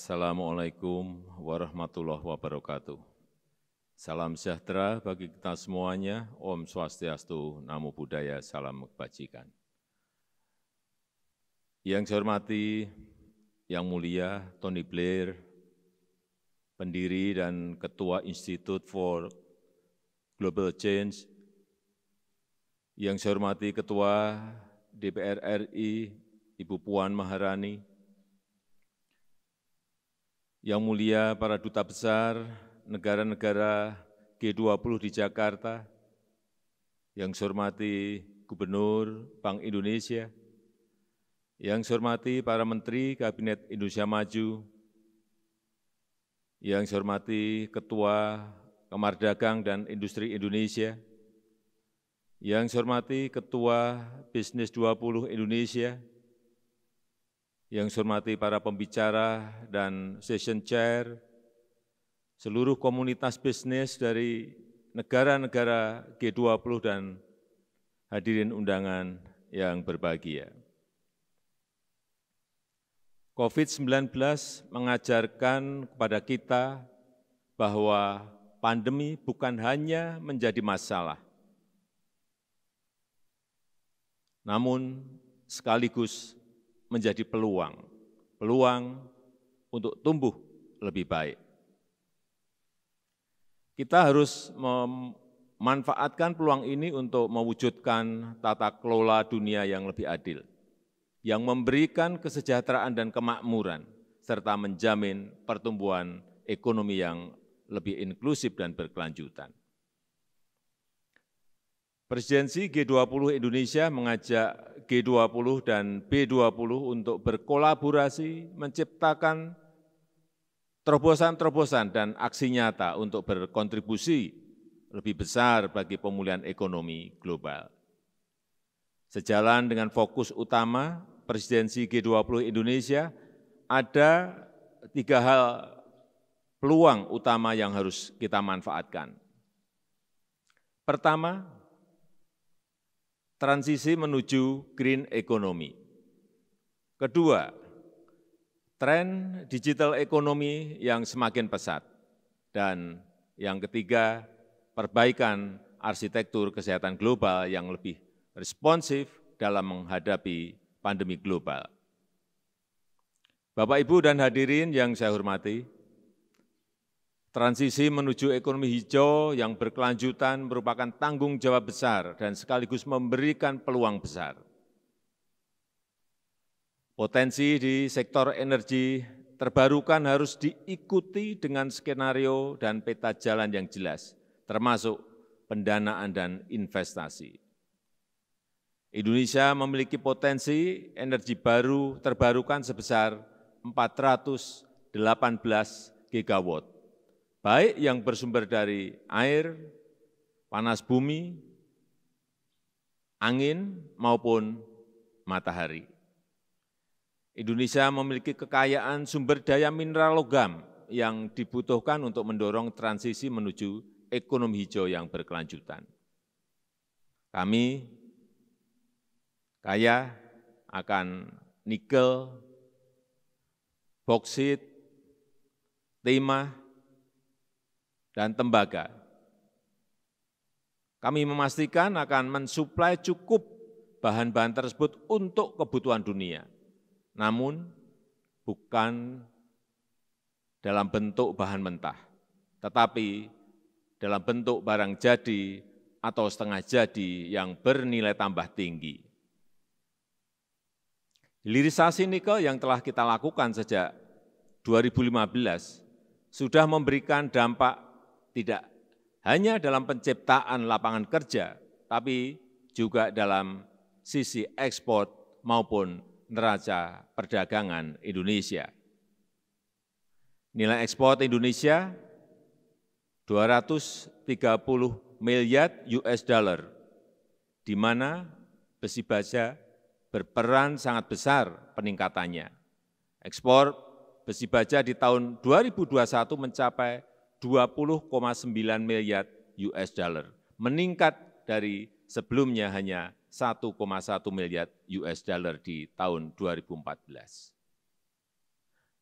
Assalamualaikum warahmatullahi wabarakatuh. Salam sejahtera bagi kita semuanya. Om Swastiastu, Namo Buddhaya, salam kebajikan. Yang saya hormati, Yang Mulia Tony Blair, pendiri dan Ketua Institute for Global Change. Yang saya hormati Ketua DPR RI, Ibu Puan Maharani. Yang mulia para duta besar negara-negara G20 di Jakarta, yang saya hormati Gubernur Bank Indonesia, yang saya hormati para Menteri Kabinet Indonesia Maju, yang saya hormati Ketua Kamar Dagang dan Industri Indonesia, yang saya hormati Ketua Bisnis 20 Indonesia, yang saya hormati para pembicara dan session chair, seluruh komunitas bisnis dari negara-negara G20 dan hadirin undangan yang berbahagia. COVID-19 mengajarkan kepada kita bahwa pandemi bukan hanya menjadi masalah, namun sekaligus menjadi peluang untuk tumbuh lebih baik. Kita harus memanfaatkan peluang ini untuk mewujudkan tata kelola dunia yang lebih adil, yang memberikan kesejahteraan dan kemakmuran, serta menjamin pertumbuhan ekonomi yang lebih inklusif dan berkelanjutan. Presidensi G20 Indonesia mengajak G20 dan B20 untuk berkolaborasi menciptakan terobosan-terobosan dan aksi nyata untuk berkontribusi lebih besar bagi pemulihan ekonomi global. Sejalan dengan fokus utama Presidensi G20 Indonesia, ada 3 hal peluang utama yang harus kita manfaatkan. Pertama, transisi menuju green economy. Kedua, tren digital ekonomi yang semakin pesat. Dan yang ketiga, perbaikan arsitektur kesehatan global yang lebih responsif dalam menghadapi pandemi global. Bapak, Ibu, dan hadirin yang saya hormati, transisi menuju ekonomi hijau yang berkelanjutan merupakan tanggung jawab besar dan sekaligus memberikan peluang besar. Potensi di sektor energi terbarukan harus diikuti dengan skenario dan peta jalan yang jelas, termasuk pendanaan dan investasi. Indonesia memiliki potensi energi baru terbarukan sebesar 418 gigawatt, baik yang bersumber dari air, panas bumi, angin, maupun matahari. Indonesia memiliki kekayaan sumber daya mineral logam yang dibutuhkan untuk mendorong transisi menuju ekonomi hijau yang berkelanjutan. Kami kaya akan nikel, boksit, timah, dan tembaga. Kami memastikan akan mensuplai cukup bahan-bahan tersebut untuk kebutuhan dunia, namun bukan dalam bentuk bahan mentah, tetapi dalam bentuk barang jadi atau setengah jadi yang bernilai tambah tinggi. Hilirisasi nikel yang telah kita lakukan sejak 2015 sudah memberikan dampak tidak hanya dalam penciptaan lapangan kerja, tapi juga dalam sisi ekspor maupun neraca perdagangan Indonesia. Nilai ekspor Indonesia 230 miliar US dollar, di mana besi baja berperan sangat besar peningkatannya. Ekspor besi baja di tahun 2021 mencapai 20,9 miliar US dollar, meningkat dari sebelumnya hanya 1,1 miliar US dollar di tahun 2014.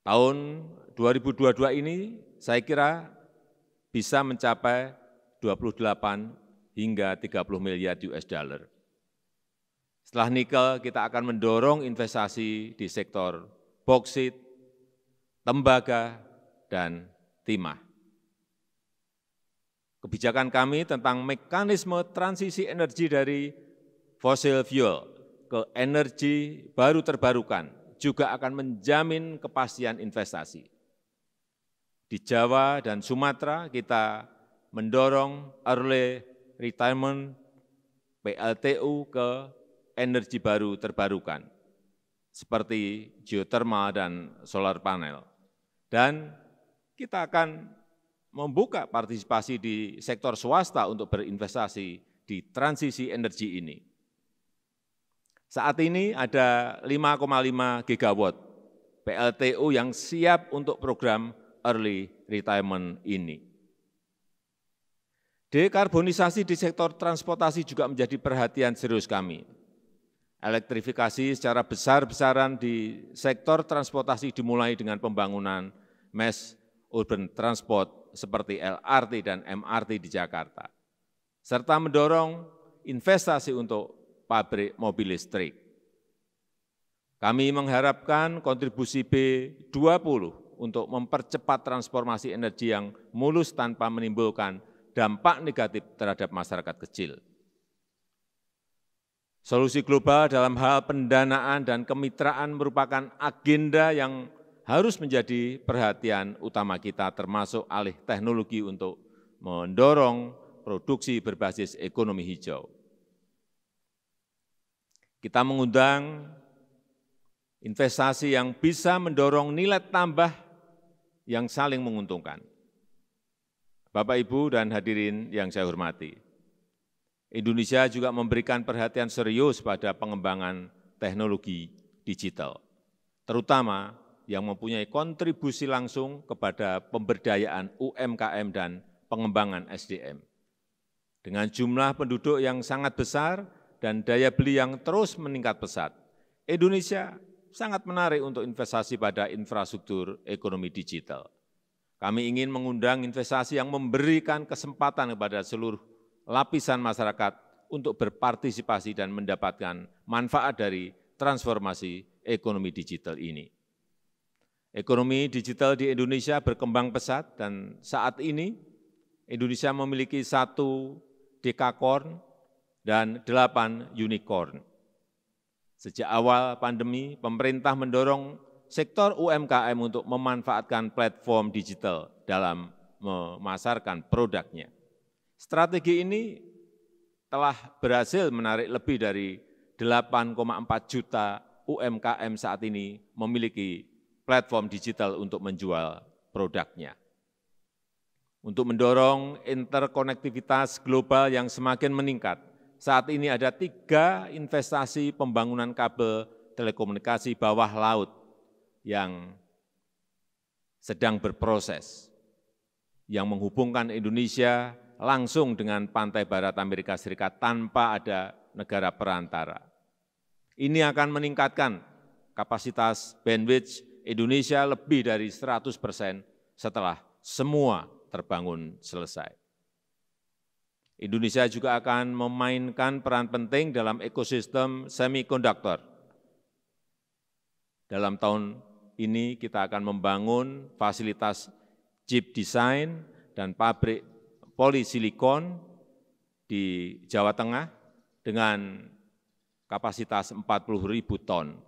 Tahun 2022 ini saya kira bisa mencapai 28 hingga 30 miliar US dollar. Setelah nikel, kita akan mendorong investasi di sektor boksit, tembaga, dan timah. Kebijakan kami tentang mekanisme transisi energi dari fossil fuel ke energi baru terbarukan juga akan menjamin kepastian investasi. Di Jawa dan Sumatera kita mendorong early retirement PLTU ke energi baru terbarukan, seperti geothermal dan solar panel. Dan kita akan membuka partisipasi di sektor swasta untuk berinvestasi di transisi energi ini. Saat ini ada 5,5 gigawatt PLTU yang siap untuk program early retirement ini. Dekarbonisasi di sektor transportasi juga menjadi perhatian serius kami. Elektrifikasi secara besar-besaran di sektor transportasi dimulai dengan pembangunan mass urban transport seperti LRT dan MRT di Jakarta, serta mendorong investasi untuk pabrik mobil listrik. Kami mengharapkan kontribusi B20 untuk mempercepat transformasi energi yang mulus tanpa menimbulkan dampak negatif terhadap masyarakat kecil. Solusi global dalam hal pendanaan dan kemitraan merupakan agenda yang harus menjadi perhatian utama kita, termasuk alih teknologi untuk mendorong produksi berbasis ekonomi hijau. Kita mengundang investasi yang bisa mendorong nilai tambah yang saling menguntungkan. Bapak, Ibu, dan hadirin yang saya hormati, Indonesia juga memberikan perhatian serius pada pengembangan teknologi digital, terutama yang mempunyai kontribusi langsung kepada pemberdayaan UMKM dan pengembangan SDM. Dengan jumlah penduduk yang sangat besar dan daya beli yang terus meningkat pesat, Indonesia sangat menarik untuk investasi pada infrastruktur ekonomi digital. Kami ingin mengundang investasi yang memberikan kesempatan kepada seluruh lapisan masyarakat untuk berpartisipasi dan mendapatkan manfaat dari transformasi ekonomi digital ini. Ekonomi digital di Indonesia berkembang pesat dan saat ini Indonesia memiliki 1 dekakorn dan 8 unicorn. Sejak awal pandemi, pemerintah mendorong sektor UMKM untuk memanfaatkan platform digital dalam memasarkan produknya. Strategi ini telah berhasil menarik lebih dari 8,4 juta UMKM saat ini memiliki platform digital untuk menjual produknya. Untuk mendorong interkonektivitas global yang semakin meningkat, saat ini ada 3 investasi pembangunan kabel telekomunikasi bawah laut yang sedang berproses, yang menghubungkan Indonesia langsung dengan pantai barat Amerika Serikat tanpa ada negara perantara. Ini akan meningkatkan kapasitas bandwidth Indonesia lebih dari 100% setelah semua terbangun selesai. Indonesia juga akan memainkan peran penting dalam ekosistem semikonduktor. Dalam tahun ini kita akan membangun fasilitas chip design dan pabrik polisilikon di Jawa Tengah dengan kapasitas 40.000 ton.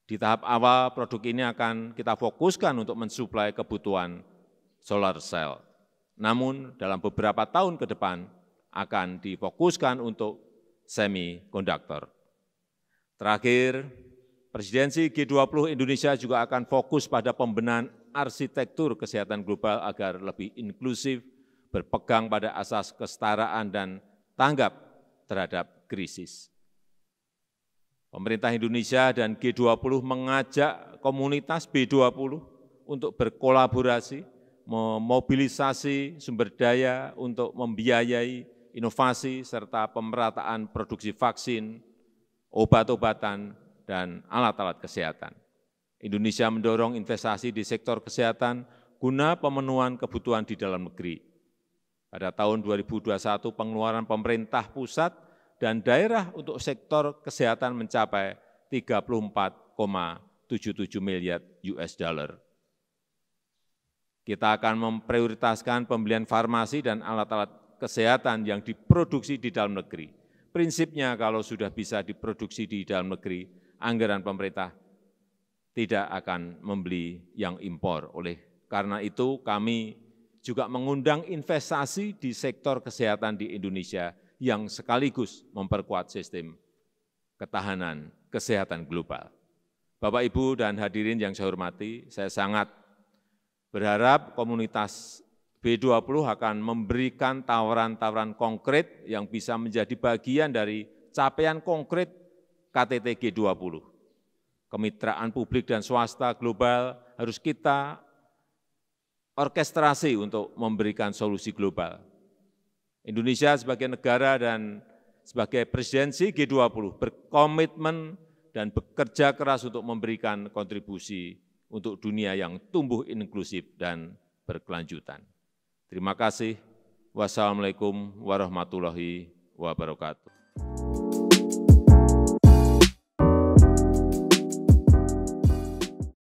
Di tahap awal, produk ini akan kita fokuskan untuk mensuplai kebutuhan solar cell. Namun, dalam beberapa tahun ke depan akan difokuskan untuk semikonduktor. Terakhir, Presidensi G20 Indonesia juga akan fokus pada pembenahan arsitektur kesehatan global agar lebih inklusif, berpegang pada asas kesetaraan dan tanggap terhadap krisis. Pemerintah Indonesia dan G20 mengajak komunitas B20 untuk berkolaborasi, memobilisasi sumber daya untuk membiayai inovasi serta pemerataan produksi vaksin, obat-obatan, dan alat-alat kesehatan. Indonesia mendorong investasi di sektor kesehatan guna pemenuhan kebutuhan di dalam negeri. Pada tahun 2021, pengeluaran pemerintah pusat dan daerah untuk sektor kesehatan mencapai 34,77 miliar US dollar. Kita akan memprioritaskan pembelian farmasi dan alat-alat kesehatan yang diproduksi di dalam negeri. Prinsipnya kalau sudah bisa diproduksi di dalam negeri, anggaran pemerintah tidak akan membeli yang impor. Oleh karena itu kami juga mengundang investasi di sektor kesehatan di Indonesia yang sekaligus memperkuat sistem ketahanan kesehatan global. Bapak, Ibu, dan hadirin yang saya hormati, saya sangat berharap komunitas B20 akan memberikan tawaran-tawaran konkret yang bisa menjadi bagian dari capaian konkret KTT G20. Kemitraan publik dan swasta global harus kita orkestrasi untuk memberikan solusi global. Indonesia sebagai negara dan sebagai presidensi G20 berkomitmen dan bekerja keras untuk memberikan kontribusi untuk dunia yang tumbuh inklusif dan berkelanjutan. Terima kasih. Wassalamualaikum warahmatullahi wabarakatuh.